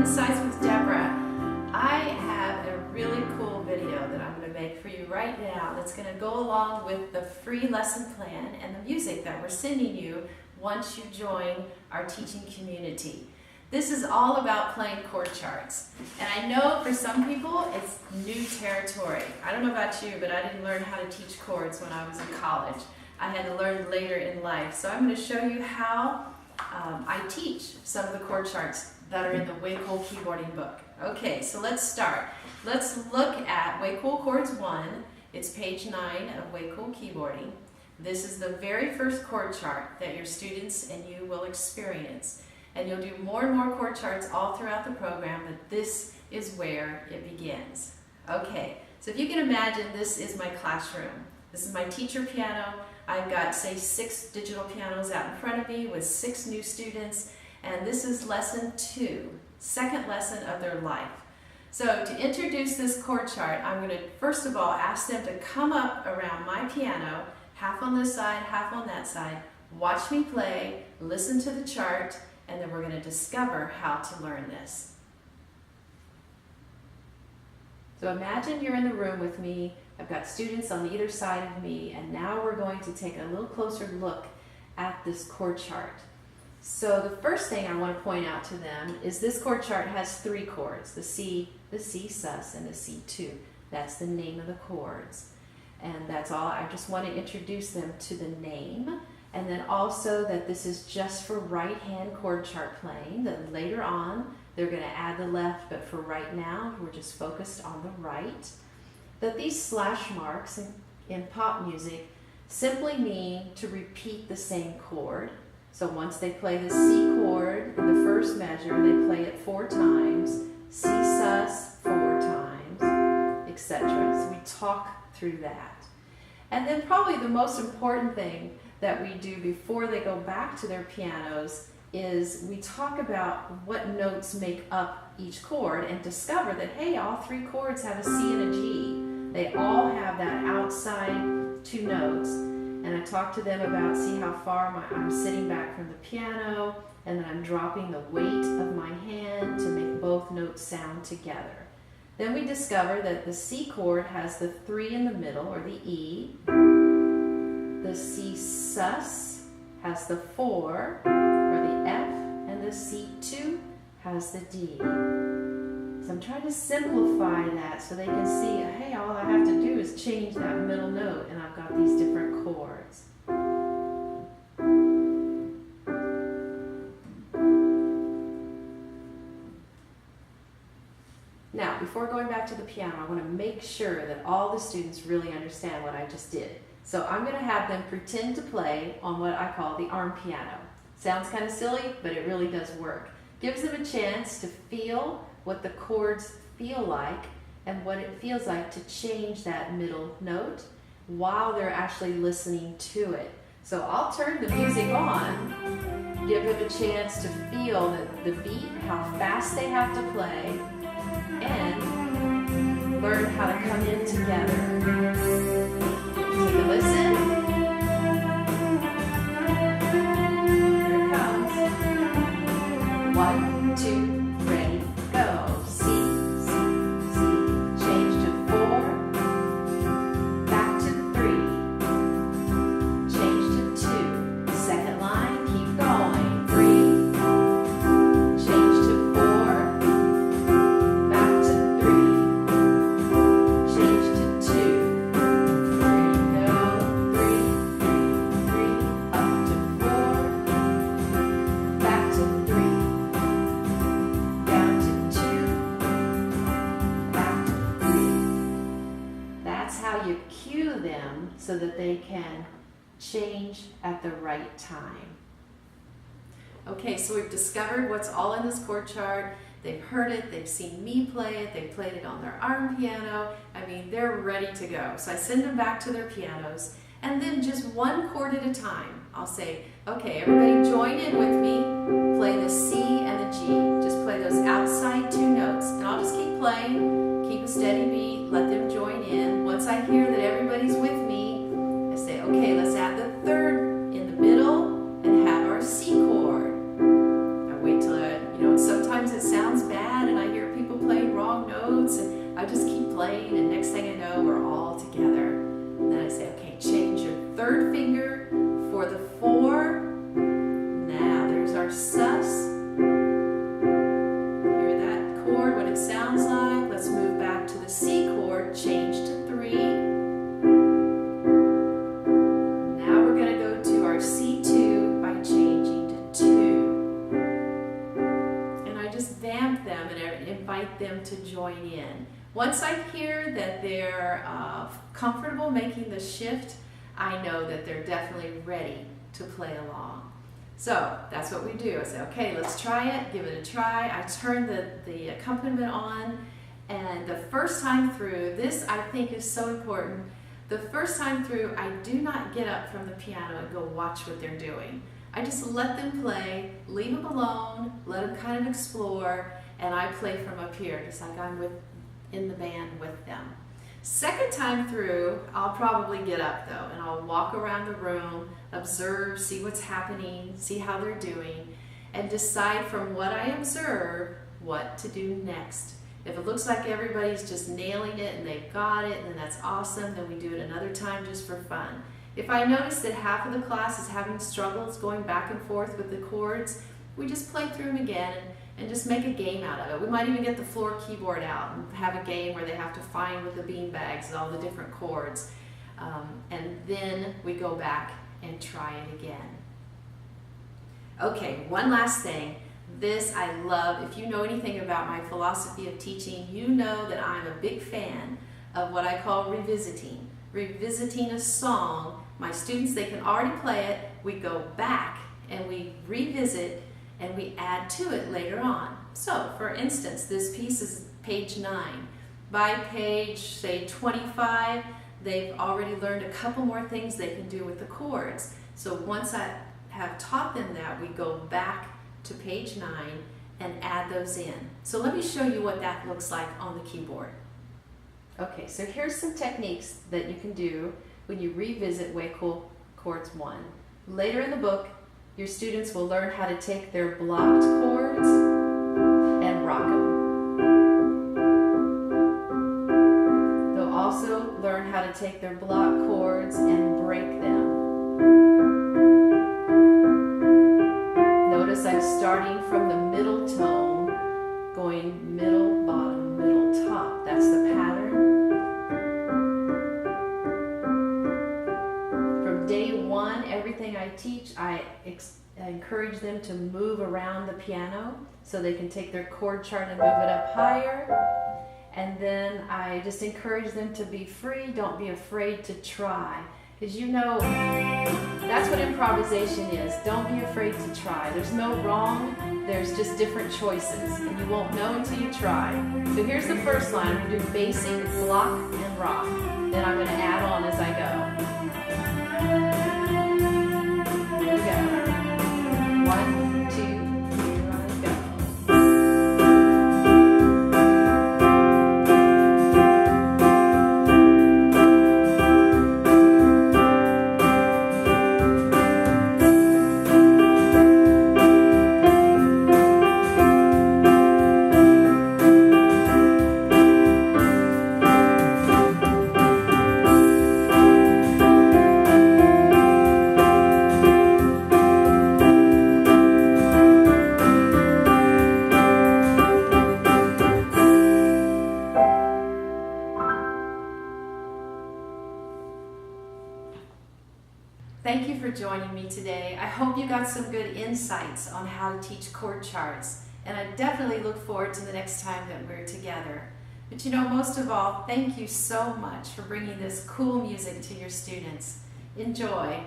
Insights with Debra. I have a really cool video that I'm going to make for you right now that's going to go along with the free lesson plan and the music that we're sending you once you join our teaching community. This is all about playing chord charts. And I know for some people it's new territory. I don't know about you, but I didn't learn how to teach chords when I was in college. I had to learn later in life. So I'm going to show you how I teach some of the chord charts that are in the Way Cool Keyboarding book. Okay, so let's start. Let's look at Way Cool Chords 1. It's page 9 of Way Cool Keyboarding. This is the very first chord chart that your students and you will experience. And you'll do more and more chord charts all throughout the program, but this is where it begins. Okay, so if you can imagine, this is my classroom. This is my teacher piano. I've got, say, 6 digital pianos out in front of me with 6 new students, and this is lesson 2, second lesson of their life. So to introduce this chord chart, I'm going to first of all ask them to come up around my piano, half on this side, half on that side, watch me play, listen to the chart, and then we're going to discover how to learn this. So imagine you're in the room with me. I've got students on either side of me, and now we're going to take a little closer look at this chord chart. So the first thing I want to point out to them is this chord chart has 3 chords, the C sus, and the C2. That's the name of the chords. And that's all. I just want to introduce them to the name, and then also that this is just for right hand chord chart playing. That later on they're going to add the left, but for right now we're just focused on the right. That these slash marks in pop music simply mean to repeat the same chord. So once they play the C chord in the first measure, they play it 4 times, C sus 4 times, etc. So we talk through that. And then probably the most important thing that we do before they go back to their pianos is we talk about what notes make up each chord and discover that, hey, all 3 chords have a C and a G. They all have that outside 2 notes. And I talk to them about, see how far I'm sitting back from the piano, and then I'm dropping the weight of my hand to make both notes sound together. Then we discover that the C chord has the 3 in the middle, or the E. The C sus has the 4, or the F, and the C2 has the D. So I'm trying to simplify that so they can see, hey, all I have to do is change that middle note, and I've got these different chords. Now, before going back to the piano, I want to make sure that all the students really understand what I just did. So I'm going to have them pretend to play on what I call the arm piano. Sounds kind of silly, but it really does work. Gives them a chance to feel what the chords feel like and what it feels like to change that middle note while they're actually listening to it. So I'll turn the music on, give them a chance to feel the beat, how fast they have to play, and learn how to come in together. Take a listen. Here it comes. 1, 2, ready, go. C, C, C. Change to 4. Back to 3. Change to 2. Second line, keep going. 3. Change to 4. Back to 3. Change to 2. There you go. 3, 3, 3. Up to 4. Back to 3. Down to 2. Back to 3. That's how you cue them so that they can change at the right time. Okay, so we've discovered what's all in this chord chart. They've heard it, they've seen me play it, they've played it on their arm piano. I mean, they're ready to go. So I send them back to their pianos, and then just 1 chord at a time, I'll say, okay, everybody join in with me, play the C and the G. Just play those outside 2 notes, and I'll just keep playing, keep a steady beat, let them join in. Once I hear that everybody's with me, I say, okay, let's add the 3rd in the middle and have our C chord. I wait till sometimes it sounds bad. I just keep playing, and next thing I know, we're all together. And then I say, okay, change your third finger for the 4. Now there's our sus. Hear that chord, what it sounds like. Let's move back to the C chord, change to 3. Now we're going to go to our C2 by changing to 2. And I just vamp them and invite them to join in. Once I hear that they're comfortable making the shift, I know that they're definitely ready to play along. So that's what we do. I say, okay, let's try it, give it a try. I turn the accompaniment on, and the first time through, this I think is so important. The first time through, I do not get up from the piano and go watch what they're doing. I just let them play, leave them alone, let them kind of explore, and I play from up here, just like I'm in the band with them. Second time through, I'll probably get up though, and I'll walk around the room, observe, see what's happening, see how they're doing, and decide from what I observe what to do next. If it looks like everybody's just nailing it and they've got it, then that's awesome, then we do it another time just for fun. If I notice that half of the class is having struggles going back and forth with the chords, we just play through them again and just make a game out of it. We might even get the floor keyboard out and have a game where they have to find with the bean bags all the different chords. And then we go back and try it again. Okay, one last thing. This I love. If you know anything about my philosophy of teaching, you know that I'm a big fan of what I call revisiting. Revisiting a song. My students, they can already play it. We go back and we revisit and we add to it later on. So, for instance, this piece is page 9. By page, say, 25, they've already learned a couple more things they can do with the chords. So once I have taught them that, we go back to page 9 and add those in. So let me show you what that looks like on the keyboard. Okay, so here's some techniques that you can do when you revisit Way Cool Chords 1. Later in the book, your students will learn how to take their blocked chords and rock them. They'll also learn how to take their blocked chords and break them. Notice I'm starting from the middle tone, going middle, bottom, middle, top. That's the pattern. From day 1, everything I teach, I encourage them to move around the piano so they can take their chord chart and move it up higher. And then I just encourage them to be free. Don't be afraid to try. Because you know, that's what improvisation is. Don't be afraid to try. There's no wrong, there's just different choices. And you won't know until you try. So here's the first line. I'm going to do basic, block, and rock. Then I'm going to add on as I go. Here we go. 1, 2, 3, go. Thank you for joining me today. I hope you got some good insights on how to teach chord charts, and I definitely look forward to the next time that we're together. But you know, most of all, thank you so much for bringing this cool music to your students. Enjoy.